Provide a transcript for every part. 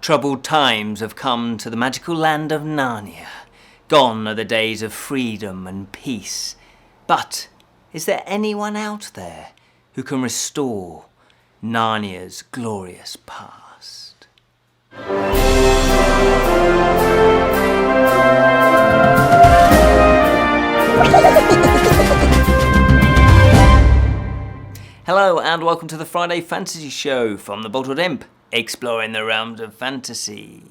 Troubled times have come to the magical land of Narnia. Gone are the days of freedom and peace. But is there anyone out there who can restore Narnia's glorious past? Hello and welcome to the Friday Fantasy Show from the Bottled Imp, exploring the realms of fantasy.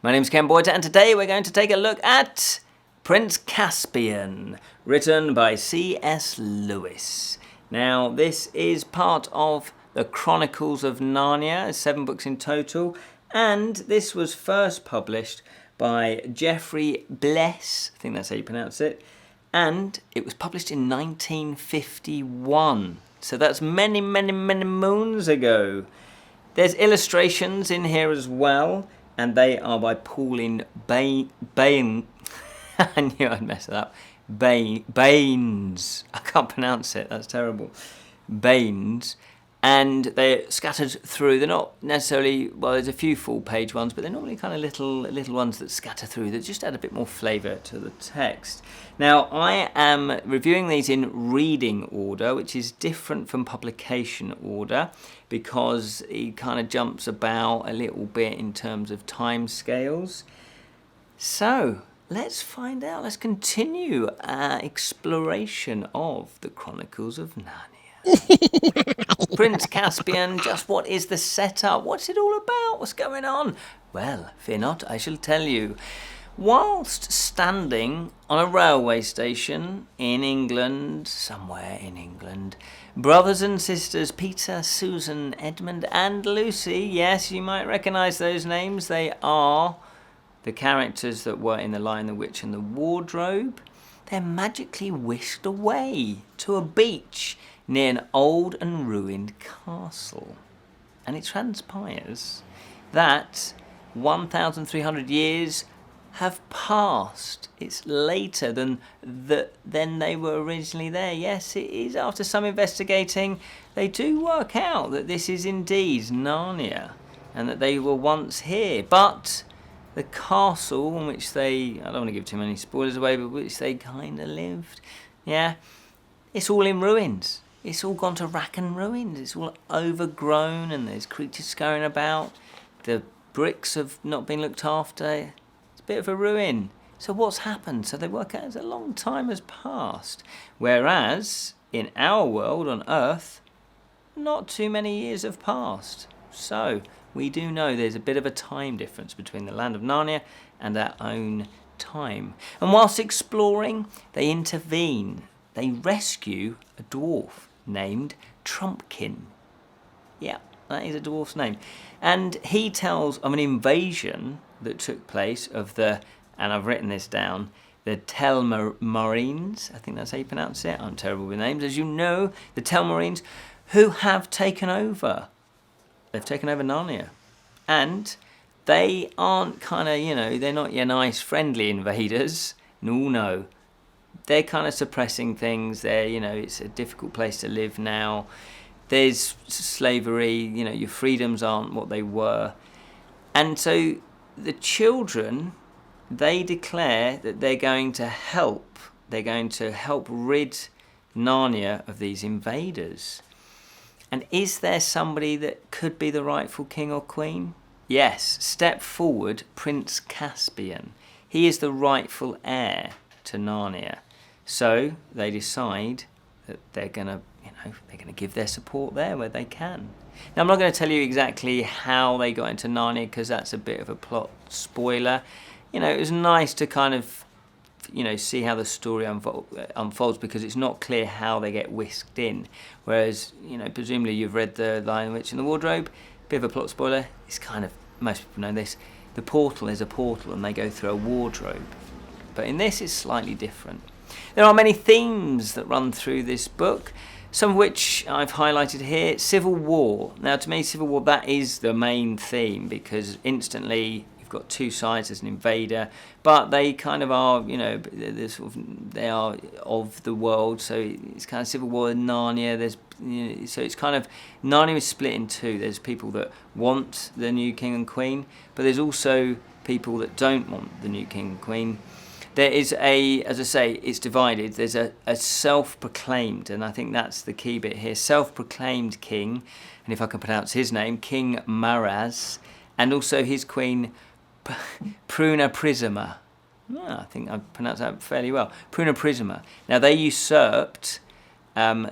My name's Ken Boyd and today we're going to take a look at Prince Caspian, written by C.S. Lewis. Now this is part of the Chronicles of Narnia, 7 books in total, and this was first published by Geoffrey Bles, I think that's how you pronounce it, and it was published in 1951. So that's many moons ago. There's illustrations in here as well, and they are by Pauline Bain. I knew I'd mess it up. Baines. I can't pronounce it. That's terrible. Baines. And they're scattered through. They're not necessarily, well, there's a few full-page ones, but they're normally kind of little ones that scatter through that just add a bit more flavour to the text. Now, I am reviewing these in reading order, which is different from publication order because it kind of jumps about a little bit in terms of time scales. So, let's find out. Let's continue our exploration of the Chronicles of Narnia. Prince Caspian, just what is the setup? What's it all about? What's going on? Well, fear not, I shall tell you. Whilst standing on a railway station in England, somewhere in England, brothers and sisters Peter, Susan, Edmund and Lucy, yes, you might recognise those names, they are the characters that were in The Lion, the Witch and the Wardrobe, they're magically whisked away to a beach near an old and ruined castle. And it transpires that 1,300 years have passed. It's later than they were originally there. Yes, it is. After some investigating, they do work out that this is indeed Narnia and that they were once here. But the castle in which they, I don't want to give too many spoilers away, but which they kind of lived, yeah, it's all in ruins. It's all gone to rack and ruins. It's all overgrown and there's creatures scurrying about. The bricks have not been looked after. It's a bit of a ruin. So what's happened? So they work out a long time has passed. Whereas in our world on Earth, not too many years have passed. So we do know there's a bit of a time difference between the land of Narnia and our own time. And whilst exploring, they intervene. They rescue a dwarf named Trumpkin. Yeah, that is a dwarf's name. And he tells of an invasion that took place of the, and I've written this down, the Telmarines. I think that's how you pronounce it. I'm terrible with names. As you know, the Telmarines, who have taken over. They've taken over Narnia. And they aren't kind of, they're not your nice, friendly invaders. No. They're kind of suppressing things. They're, it's a difficult place to live now. There's slavery, your freedoms aren't what they were. And so the children, they declare that they're going to help. They're going to help rid Narnia of these invaders. And is there somebody that could be the rightful king or queen? Yes, step forward, Prince Caspian. He is the rightful heir to Narnia. So they decide that they're going to give their support there where they can. Now I'm not going to tell you exactly how they got into Narnia because that's a bit of a plot spoiler. It was nice to kind of, see how the story unfolds because it's not clear how they get whisked in. Whereas, presumably you've read The Lion, the Witch and the Wardrobe. Bit of a plot spoiler. It's kind of, most people know this. The portal is a portal and they go through a wardrobe. But in this it's slightly different. There are many themes that run through this book, some of which I've highlighted here. Civil War. Now to me, Civil War, that is the main theme because instantly you've got two sides. There's an invader, but they kind of are, they are of the world. So it's kind of civil war in Narnia. So it's kind of, Narnia is split in two. There's people that want the new king and queen, but there's also people that don't want the new king and queen. There is as I say, it's divided. There's a self-proclaimed, and I think that's the key bit here, self-proclaimed king, and if I can pronounce his name, King Maraz, and also his queen, Pruna Prisma. I think I pronounced that fairly well. Pruna Prisma. Now, they usurped to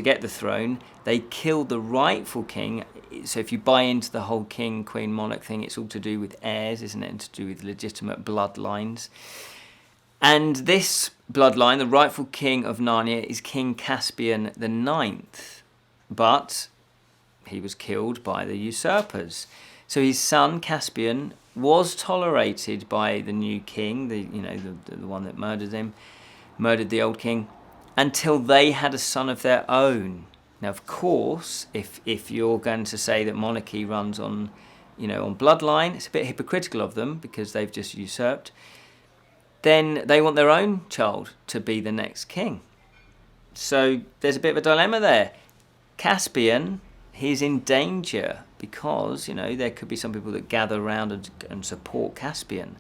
get the throne. They killed the rightful king. So if you buy into the whole king, queen, monarch thing, it's all to do with heirs, isn't it? And to do with legitimate bloodlines. And this bloodline, the rightful king of Narnia, is King Caspian the Ninth. But he was killed by the usurpers. So his son, Caspian, was tolerated by the new king, the one that murdered the old king, until they had a son of their own. Now, of course, if you're going to say that monarchy runs on bloodline, it's a bit hypocritical of them because they've just usurped. Then they want their own child to be the next king. So there's a bit of a dilemma there. Caspian, he's in danger because, there could be some people that gather around and support Caspian.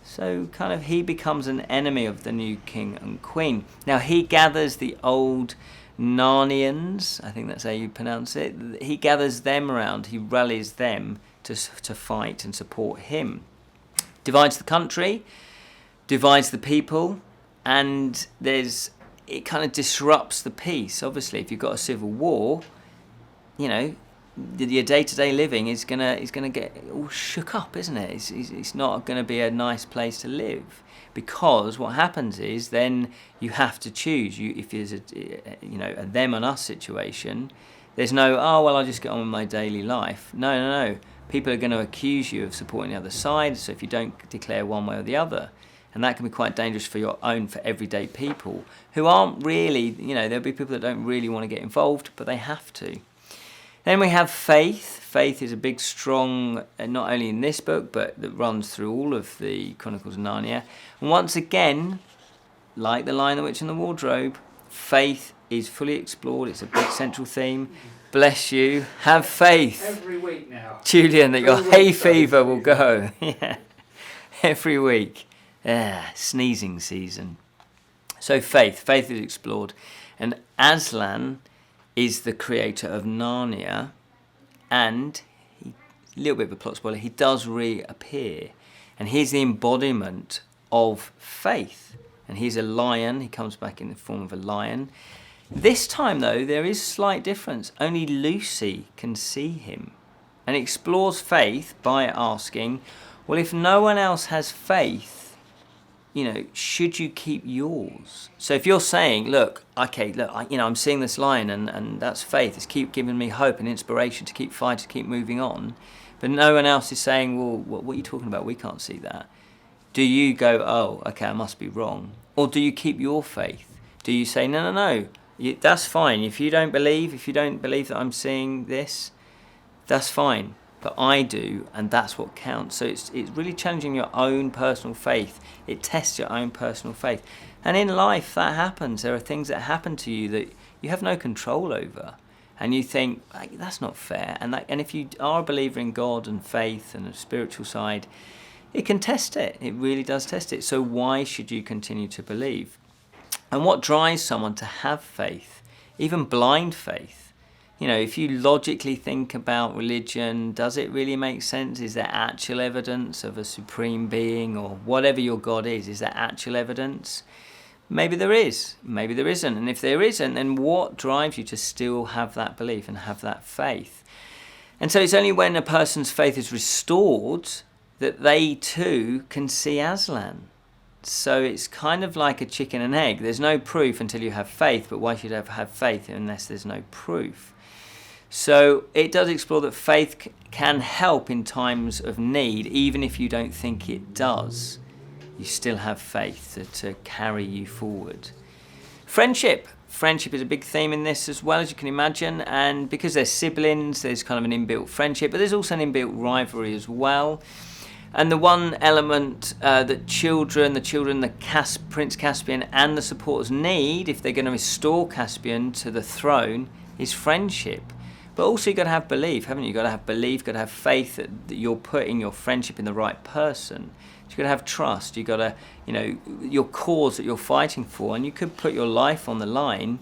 So kind of he becomes an enemy of the new king and queen. Now he gathers the old Narnians, I think that's how you pronounce it. He gathers them around, he rallies them to fight and support him. Divides the country, divides the people, and it kind of disrupts the peace. Obviously, if you've got a civil war, your day-to-day living is gonna get all shook up, isn't it? It's not going to be a nice place to live, because what happens is then you have to choose. If there's a them and us situation, there's no I'll just get on with my daily life. No. People are going to accuse you of supporting the other side. So if you don't declare one way or the other, and that can be quite dangerous for everyday people who aren't really, there'll be people that don't really want to get involved, but they have to. Then we have faith. Faith is a big, strong, not only in this book, but that runs through all of the Chronicles of Narnia. And once again, like the Lion, the Witch and the Wardrobe, faith is fully explored. It's a big central theme. Bless you. Have faith. Every week now. Julian, that your hay fever will go. Yeah. Every week. Yeah. Sneezing season. So faith. Faith is explored. And Aslan is the creator of Narnia, and a little bit of a plot spoiler, he does reappear, and he's the embodiment of faith, and he's a lion. He comes back in the form of a lion. This time, though, there is slight difference. Only Lucy can see him, and he explores faith by asking, well, if no one else has faith, should you keep yours? So if you're saying, I'm seeing this lion and that's faith, it's keep giving me hope and inspiration to keep fighting, to keep moving on, but no one else is saying, well, what are you talking about? We can't see that. Do you go, I must be wrong? Or do you keep your faith? Do you say, no, that's fine. If you don't believe that I'm seeing this, that's fine. But I do, and that's what counts. So it's really challenging your own personal faith. It tests your own personal faith. And in life, that happens. There are things that happen to you that you have no control over. And you think, that's not fair. And if you are a believer in God and faith and a spiritual side, it can test it. It really does test it. So why should you continue to believe? And what drives someone to have faith, even blind faith? If you logically think about religion, does it really make sense? Is there actual evidence of a supreme being, or whatever your God is there actual evidence? Maybe there is, maybe there isn't. And if there isn't, then what drives you to still have that belief and have that faith? And so it's only when a person's faith is restored that they too can see Aslan. So it's kind of like a chicken and egg. There's no proof until you have faith, but why should you have faith unless there's no proof? So it does explore that faith can help in times of need, even if you don't think it does. You still have faith to carry you forward. Friendship. friendship is a big theme in this as well, as you can imagine, and because they're siblings, there's kind of an inbuilt friendship, but there's also an inbuilt rivalry as well. And the one element that Prince Caspian and the supporters need, if they're going to restore Caspian to the throne, is friendship. But also you've got to have belief, haven't you? You've got to have belief, you've got to have faith that you're putting your friendship in the right person. You've got to have trust. You've got to, your cause that you're fighting for, and you could put your life on the line.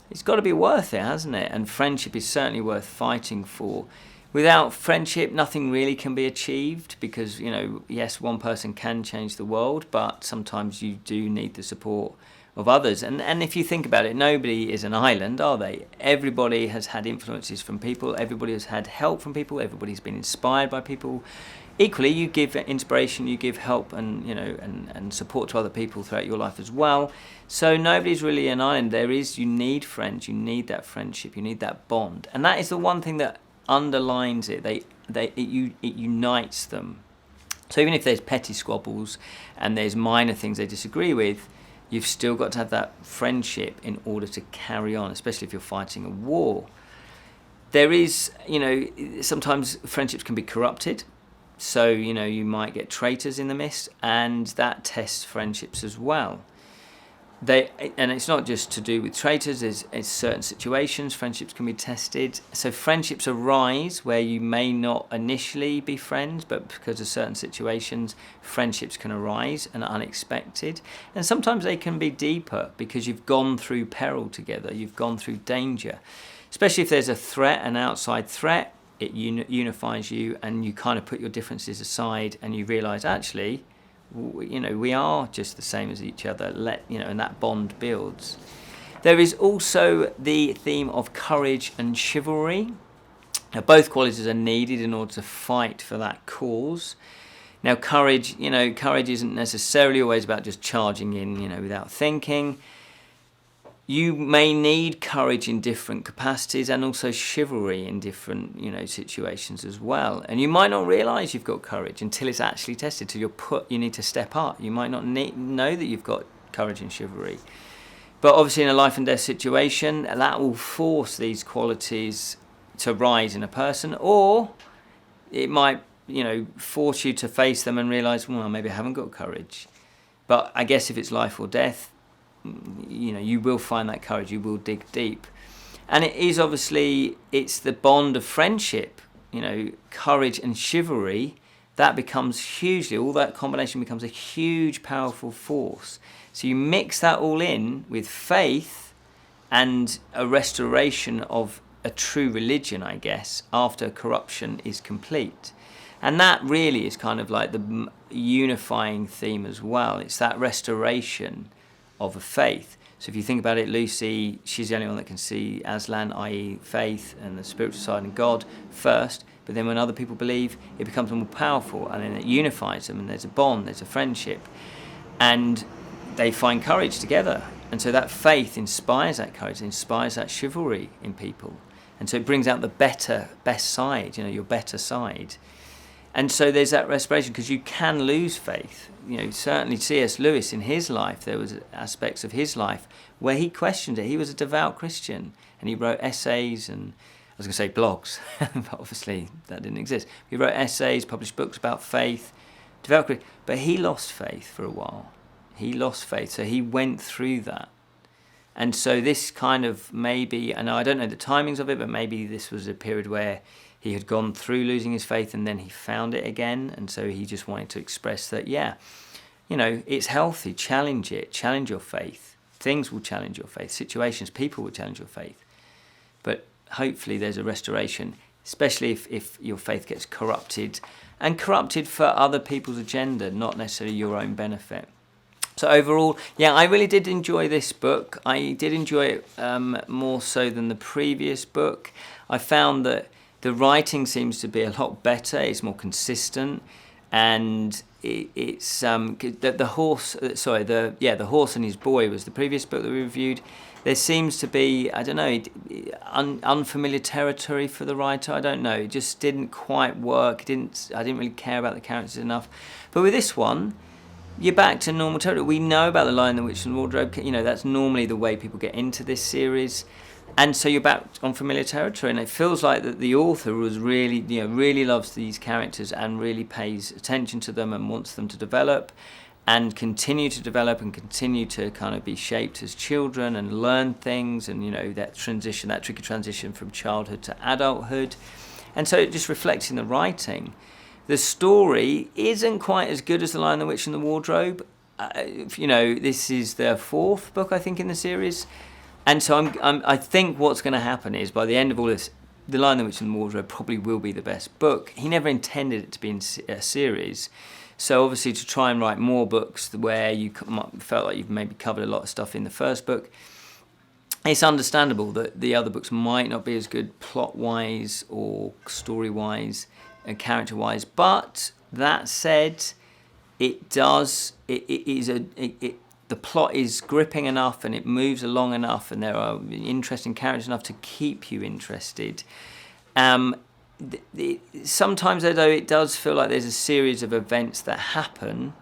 It's got to be worth it, hasn't it? And friendship is certainly worth fighting for. Without friendship, nothing really can be achieved because, yes, one person can change the world, but sometimes you do need the support of others. And if you think about it, nobody is an island, are they? Everybody has had influences from people. Everybody has had help from people. Everybody's been inspired by people. Equally, you give inspiration, you give help and support to other people throughout your life as well. So nobody's really an island. You need friends. You need that friendship. You need that bond. And that is the one thing that underlines it. It unites them. So even if there's petty squabbles and there's minor things they disagree with, you've still got to have that friendship in order to carry on, especially if you're fighting a war. There is, sometimes friendships can be corrupted. So, you might get traitors in the midst, and that tests friendships as well. And it's not just to do with traitors, it's certain situations, friendships can be tested. So friendships arise where you may not initially be friends, but because of certain situations, friendships can arise and are unexpected. And sometimes they can be deeper because you've gone through peril together, you've gone through danger. Especially if there's a threat, an outside threat, it unifies you and you kind of put your differences aside and you realise actually, we are just the same as each other, and that bond builds. There is also the theme of courage and chivalry. Now, both qualities are needed in order to fight for that cause. Now, courage isn't necessarily always about just charging in, without thinking. You may need courage in different capacities and also chivalry in different, situations as well. And you might not realise you've got courage until it's actually tested, till you need to step up. You might not know that you've got courage and chivalry. But obviously in a life and death situation, that will force these qualities to rise in a person, or it might, force you to face them and realise, well, maybe I haven't got courage. But I guess if it's life or death, you will find that courage, you will dig deep. And it is obviously, it's the bond of friendship, courage and chivalry, that becomes hugely, all that combination becomes a huge, powerful force. So you mix that all in with faith and a restoration of a true religion, I guess, after corruption is complete. And that really is kind of like the unifying theme as well. It's that restoration of a faith. So if you think about it, Lucy, she's the only one that can see Aslan, i.e. faith and the spiritual side and God first, but then when other people believe, it becomes more powerful and then it unifies them and there's a bond, there's a friendship, and they find courage together. And so that faith inspires that courage, inspires that chivalry in people. And so it brings out the best side, your better side. And so there's that restoration, because you can lose faith. Certainly C.S. Lewis in his life, there was aspects of his life where he questioned it. He was a devout Christian and he wrote essays and, I was going to say blogs, but obviously that didn't exist. He wrote essays, published books about faith, devout Christian, but he lost faith for a while. He lost faith, so he went through that. And so this kind of maybe, and I don't know the timings of it, but maybe this was a period where he had gone through losing his faith and then he found it again. And so he just wanted to express that, it's healthy. Challenge it. Challenge your faith. Things will challenge your faith. Situations, people will challenge your faith. But hopefully there's a restoration, especially if your faith gets corrupted, and corrupted for other people's agenda, not necessarily your own benefit. So overall, I really did enjoy this book. I did enjoy it more so than the previous book. I found that the writing seems to be a lot better. It's more consistent, and it's the horse. The Horse and His Boy was the previous book that we reviewed. There seems to be, I don't know, unfamiliar territory for the writer. I don't know. It just didn't quite work. I didn't really care about the characters enough. But with this one, you're back to normal territory. We know about The Lion, the Witch and the Wardrobe. You know, that's normally the way people get into this series. And so you're back on familiar territory, and it feels like that the author was really, really loves these characters and really pays attention to them and wants them to develop and continue to develop and continue to kind of be shaped as children and learn things, and, that transition, that tricky transition from childhood to adulthood. And so it just reflects in the writing. The story isn't quite as good as The Lion, the Witch and the Wardrobe. This is the 4th book, I think, in the series. And so I think what's going to happen is, by the end of all this, The Lion, the Witch and the Wardrobe probably will be the best book. He never intended it to be in a series. So obviously, to try and write more books where you felt like you've maybe covered a lot of stuff in the first book, it's understandable that the other books might not be as good plot-wise or story-wise and character-wise. But that said, the plot is gripping enough and it moves along enough, and there are interesting characters enough to keep you interested. Sometimes, though, it does feel like there's a series of events that happen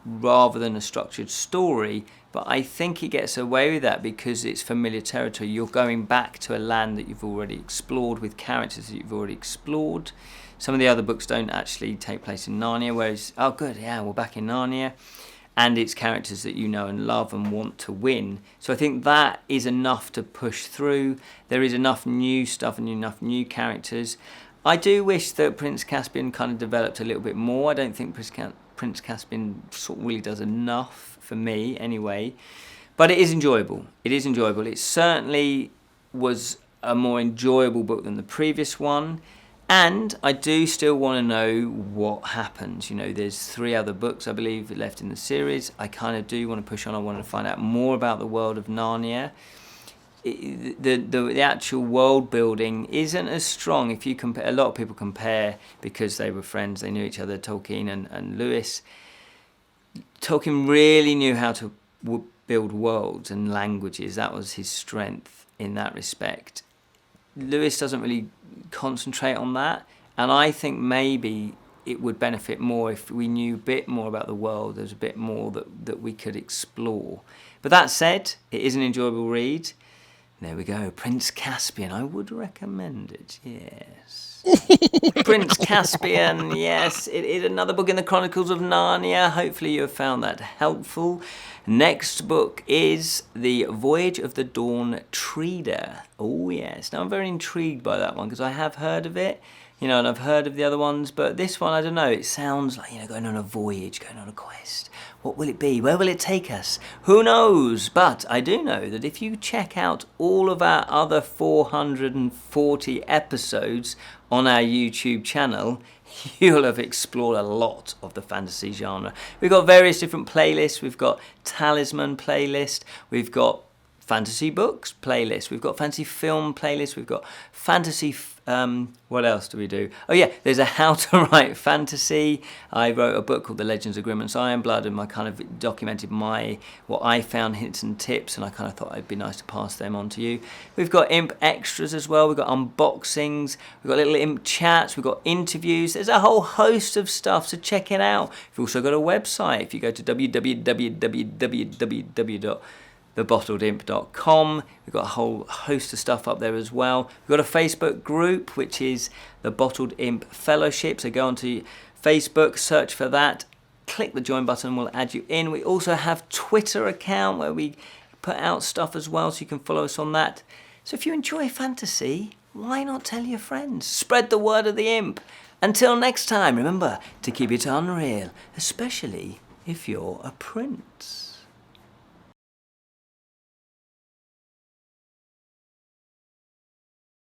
rather than a structured story. But I think it gets away with that because it's familiar territory. You're going back to a land that you've already explored with characters that you've already explored. Some of the other books don't actually take place in Narnia, whereas, oh good, yeah, we're back in Narnia. And it's characters that you know and love and want to win. So I think that is enough to push through. There is enough new stuff and enough new characters. I do wish that Prince Caspian kind of developed a little bit more. I don't think Prince Caspian sort of really does enough for me anyway. But it is enjoyable. It is enjoyable. It certainly was a more enjoyable book than the previous one. And I do still want to know what happens. There's 3 other books, I believe, left in the series. I kind of do want to push on. I want to find out more about the world of Narnia. The actual world building isn't as strong. If you compare, a lot of people compare, because they were friends, they knew each other, Tolkien and Lewis. Tolkien really knew how to build worlds and languages. That was his strength in that respect. Lewis doesn't really concentrate on that, and I think maybe it would benefit more if we knew a bit more about the world. There's a bit more that we could explore. But that said, it is an enjoyable read. There we go, Prince Caspian. I would recommend it, yes. Prince Caspian, yes. It is another book in the Chronicles of Narnia. Hopefully you have found that helpful. Next book is The Voyage of the Dawn Treader. Oh, yes. Now, I'm very intrigued by that one because I have heard of it, and I've heard of the other ones, but this one, I don't know. It sounds like, going on a voyage, going on a quest. What will it be? Where will it take us? Who knows? But I do know that if you check out all of our other 440 episodes on our YouTube channel, you'll have explored a lot of the fantasy genre. We've got various different playlists. We've got Talisman playlist. We've got fantasy books playlist. We've got fantasy film playlist. We've got fantasy... what else do we do? Oh yeah, there's a How to Write Fantasy. I wrote a book called The Legends of Grimm and Ironblood, and I kind of documented what I found, hints and tips, and I kind of thought it'd be nice to pass them on to you. We've got Imp extras as well. We've got unboxings. We've got little Imp chats. We've got interviews. There's a whole host of stuff, so check it out. We've also got a website. If you go to thebottledimp.com. We've got a whole host of stuff up there as well. We've got a Facebook group, which is the Bottled Imp Fellowship. So go onto Facebook, search for that, click the join button, we'll add you in. We also have Twitter account where we put out stuff as well, so you can follow us on that. So if you enjoy fantasy, why not tell your friends? Spread the word of the Imp. Until next time, remember to keep it unreal, especially if you're a prince.